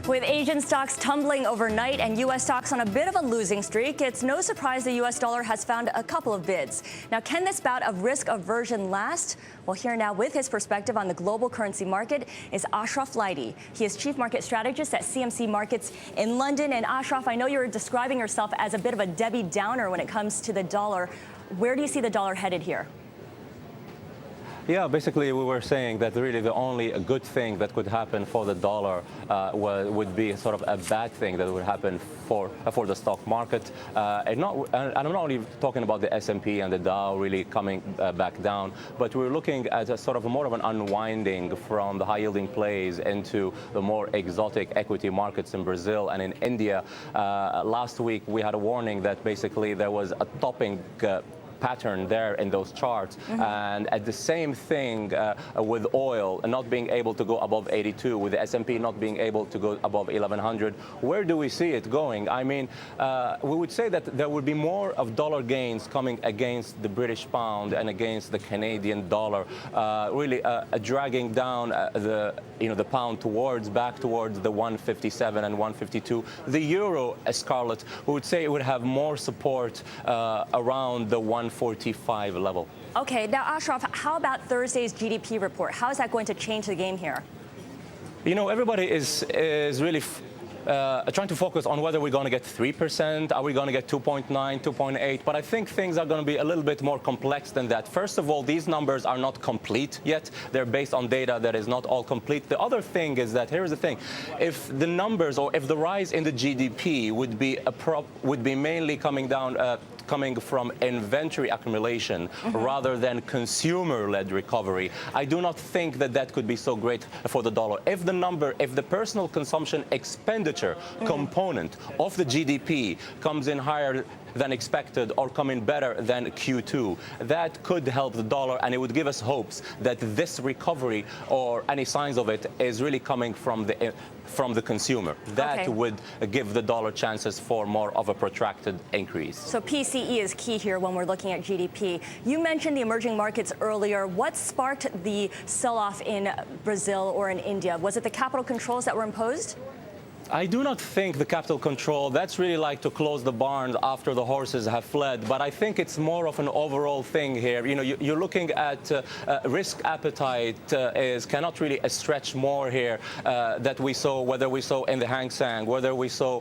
With Asian stocks tumbling overnight and U.S. stocks on a bit of a losing streak, it's no surprise the U.S. dollar has found a couple of bids. Now, can this bout of risk aversion last? Well, here now with his perspective on the global currency market is Ashraf Laidi. He is chief market strategist at CMC Markets in London. And Ashraf, I know you're describing yourself as a bit of a Debbie Downer when it comes to the dollar. Where do you see the dollar headed here? Yeah, basically we were saying that really the only good thing that could happen for the dollar would be sort of a bad thing that would happen for the stock market. And I'm not only talking about the S&P and the Dow really coming back down, but we're looking at a sort of more of an unwinding from the high-yielding plays into the more exotic equity markets in Brazil and in India. Last week we had a warning that basically there was a topping pattern there in those charts, and at the same thing with oil not being able to go above 82, with the S&P not being able to go above 1100. Where do we see it going? I mean, we would say that there would be more of dollar gains coming against the British pound and against the Canadian dollar, really dragging down the pound back towards the 157 and 152. The euro, Scarlet, we would say it would have more support around the 145 level. Okay, now Ashraf, how about Thursday's GDP report? How is that going to change the game here? You know, everybody is really trying to focus on whether we're going to get 3%, are we going to get 2.9, 2.8, but I think things are going to be a little bit more complex than that. First of all, these numbers are not complete yet. They're based on data that is not all complete. The other thing is that, here's the thing, if the numbers or if the rise in the GDP would be mainly coming from inventory accumulation rather than consumer-led recovery, I do not think that that could be so great for the dollar. If the personal consumption expenditure component of the GDP comes in higher than expected or come in better than Q2, that could help the dollar, and it would give us hopes that this recovery or any signs of it is really coming from the consumer. That would give the dollar chances for more of a protracted increase. So PCE is key here when we're looking at GDP. You mentioned the emerging markets earlier. What sparked the sell-off in Brazil or in India? Was it the capital controls that were imposed? I do not think the capital control, that's really like to close the barns after the horses have fled, but I think it's more of an overall thing here. You know, you're looking at risk appetite cannot really stretch more here that we saw, whether we saw in the Hang Seng, whether we saw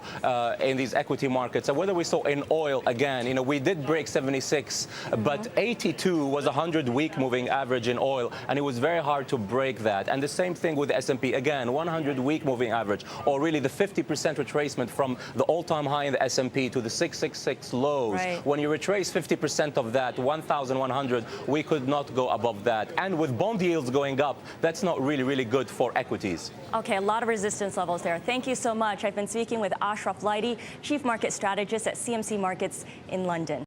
in these equity markets, and whether we saw in oil again. You know, we did break 76, but 82 was a 100-week moving average in oil, and it was very hard to break that. And the same thing with the S&P, again, 100-week moving average, or really the 50% retracement from the all-time high in the S&P to the 666 lows. Right. When you retrace 50% of that, 1,100, we could not go above that. And with bond yields going up, that's not really, really good for equities. Okay, a lot of resistance levels there. Thank you so much. I've been speaking with Ashraf Laidi, chief market strategist at CMC Markets in London.